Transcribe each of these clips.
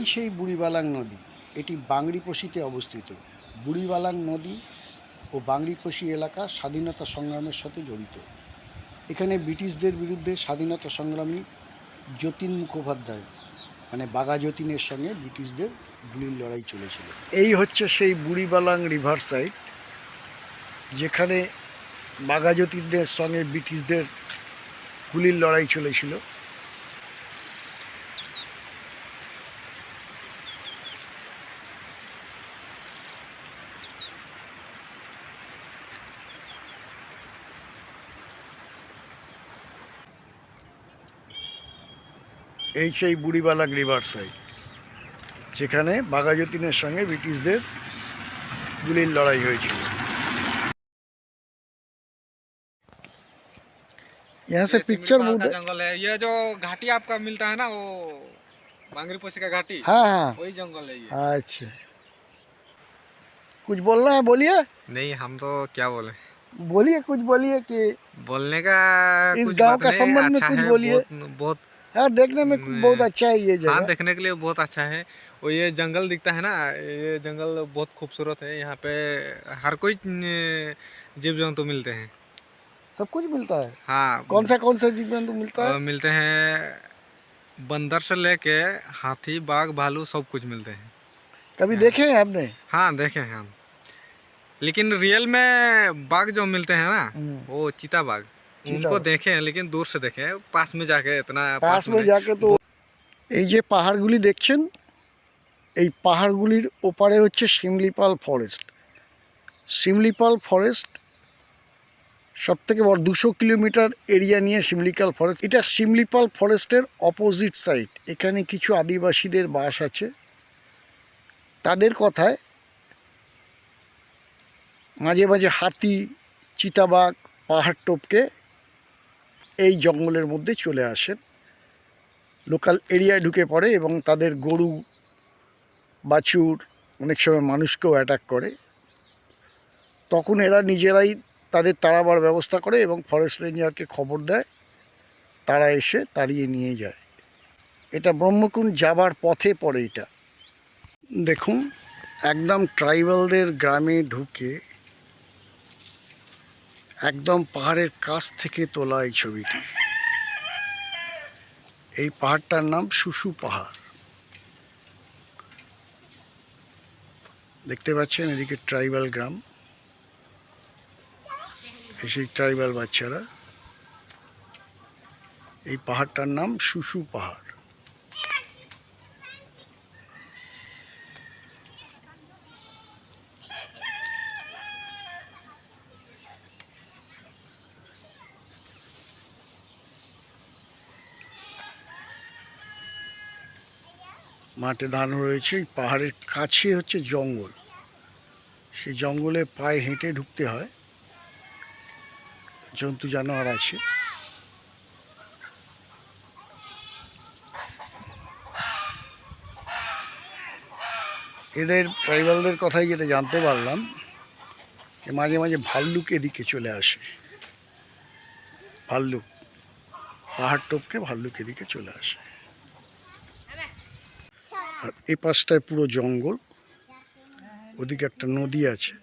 সেই বুড়িবালাং নদী। এটি বাংরিপোশিতে অবস্থিত। বুড়িবালাং নদী ও বাংরিপোশি এলাকা স্বাধীনতা সংগ্রামের সাথে জড়িত। এখানে ব্রিটিশদের বিরুদ্ধে স্বাধীনতা সংগ্রামী যতীন মুখোপাধ্যায় মানে বাঘা যতীনের সঙ্গে ব্রিটিশদের গুলির লড়াই চলেছিল। এই হচ্ছে সেই বুড়িবালাং রিভার সাইড, যেখানে বাঘা যতীনদের সঙ্গে ব্রিটিশদের গুলির লড়াই চলেছিল। এই সেই বুড়িবালাং রিভার সাইড, যেখানে বাঘা যতীনের সঙ্গে ব্রিটিশদের গুলির লড়াই হয়েছিল। यहाँ से पिक्चर बहुत जंगल है। ये जो घाटी आपका मिलता है ना, वो बांगरीपोशी का घाटी, हाँ हाँ वही जंगल है ये। अच्छा, कुछ बोलना है बोलिए। नहीं, हम तो क्या बोले, बोलिए कुछ बोलिए कि बोलने का इस कुछ गांव बात का नहीं। संबंध में अच्छा कुछ है, बोलिए। बहुत बहुत हाँ, देखने में बहुत अच्छा है ये हाँ, जगह। देखने के लिए बहुत अच्छा है। वो ये जंगल दिखता है ना, ये जंगल बहुत खूबसूरत है। यहाँ पे हर कोई जीव जंतु मिलते हैं। सब कुछ मिलता है। हाँ, कौन सा जीव जंतु मिलता है? मिलते हैं। बंदर से लेके हाथी, बाघ, भालू सब कुछ मिलते हैं। कभी हाँ। देखे हैं आपने? हाँ, देखे हैं हम, लेकिन रियल में बाघ जो मिलते हैं ना, वो चीता बाघ, चीता उनको बाघ। देखे हैं, लेकिन दूर से देखे हैं। पास में जाके इतना পাশ पास में में नहीं। যাকে তো এই যে পাহাড়গুলি দেখছেন, এই পাহাড়গুলির ওপারে হচ্ছে শিমলিপাল ফরেস্ট। শিমলিপাল ফরেস্ট সবথেকে বড়, 200 কিলোমিটার এরিয়া নিয়ে শিমলিপাল ফরেস্ট। এটা শিমলিপাল ফরেস্টের অপোজিট সাইড। এখানে কিছু আদিবাসীদের বাস আছে। তাদের কথায় মাঝে মাঝে হাতি, চিতাবাঘ পাহাড় টপকে এই জঙ্গলের মধ্যে চলে আসেন, লোকাল এরিয়ায় ঢুকে পড়ে এবং তাদের গরু, বাছুর, অনেক সময় মানুষকেও অ্যাটাক করে। তখন এরা নিজেরাই তাদের তাড়াবার ব্যবস্থা করে এবং ফরেস্ট রেঞ্জারকে খবর দেয়, তারা এসে তাড়িয়ে নিয়ে যায়। এটা ব্রহ্মকুণ্ড যাবার পথে পড়ে এটা। দেখুন, একদম ট্রাইবালদের গ্রামে ঢুকে একদম পাহাড়ের কাছ থেকে তোলা এই ছবিটি। এই পাহাড়টার নাম শুশু পাহাড়। দেখতে পাচ্ছেন এদিকে ট্রাইবাল গ্রাম, সেই ট্রাইবাল বাচ্চারা। এই পাহাড়টার নাম শুশু পাহাড়। মাঠে ধান রয়েছে। এই পাহাড়ের কাছে হচ্ছে জঙ্গল, সেই জঙ্গলে পায়ে হেঁটে ঢুকতে হয়। জন্তু জানোয়ার আছে। এদের ট্রাইবালদের কথাই যেটা জানতে পারলাম, যে মাঝে মাঝে ভাল্লুক এদিকে চলে আসে। ভাল্লুক পাহাড় টপকে ভাল্লুক এদিকে চলে আসে। আর এ পাশটায় পুরো জঙ্গল, ওদিকে একটা নদী আছে।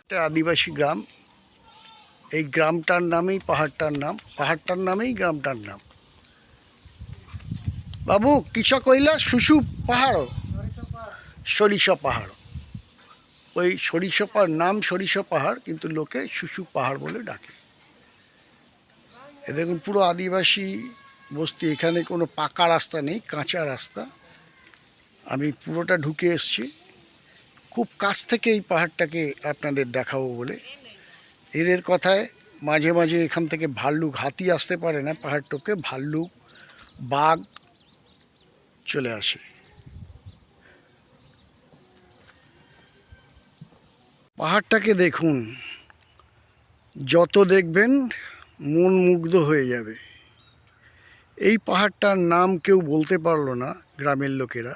এটা আদিবাসী গ্রাম। এই গ্রামটার নামেই পাহাড়টার নাম, পাহাড়টার নামেই গ্রামটার নাম। বাবু কিস কইলা? শুশু পাহাড়, সরিষা পাহাড়। ওই সরিষা পাহাড় নাম সরিষা পাহাড়, কিন্তু লোকে শুশু পাহাড় বলে ডাকে। এ দেখুন পুরো আদিবাসী বস্তি। এখানে কোনো পাকা রাস্তা নেই, কাঁচা রাস্তা। আমি পুরোটা ঢুকে এসছি। খুব কাছ থেকে এই পাহাড়টাকে আপনাদের দেখাবো বলে। এদের কথায় মাঝে মাঝে এখান থেকে ভাল্লুক, হাতি আসতে পারে না পাহাড় টপকে, ভাল্লুক, বাঘ চলে আসে। পাহাড়টাকে দেখুন, যত দেখবেন মন মুগ্ধ হয়ে যাবে। এই পাহাড়টার নাম কেউ বলতে পারলো না গ্রামের লোকেরা।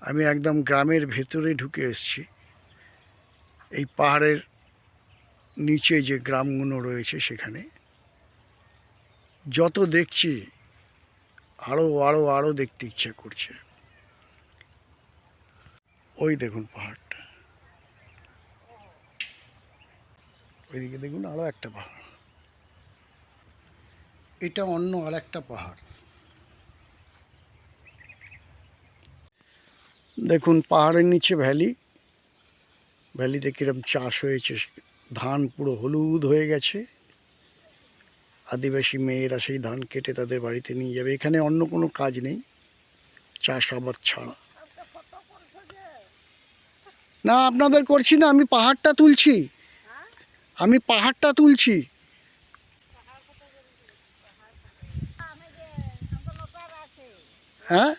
আমি একদম গ্রামের ভেতরে ঢুকে এসেছি। এই পাহাড়ের নিচে যে গ্রামগুলো রয়েছে সেখানে যত দেখছি আরও আরও আরও দেখতে ইচ্ছা করছে। ওই দেখুন পাহাড়টা, ওইদিকে দেখুন আরও একটা পাহাড়, এটা অন্য আর একটা পাহাড়। দেখুন পাহাড়ের নিচে ভ্যালি, ভ্যালিতে কিরম চাষ হয়েছে, ধান পুরো হলুদ হয়ে গেছে। আদিবাসী মেয়েরা সেই ধান কেটে তাদের বাড়িতে নিয়ে যাবে। এখানে অন্য কোনো কাজ নেই চাষাবাদ ছাড়া। না আপনাদের করছি না, আমি পাহাড়টা তুলছি, আমি পাহাড়টা তুলছি। হ্যাঁ,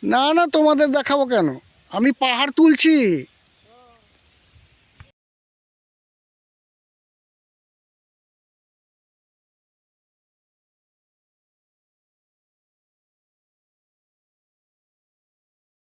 না না তোমাদের দেখাবো কেন, আমি পাহাড় তুলছি।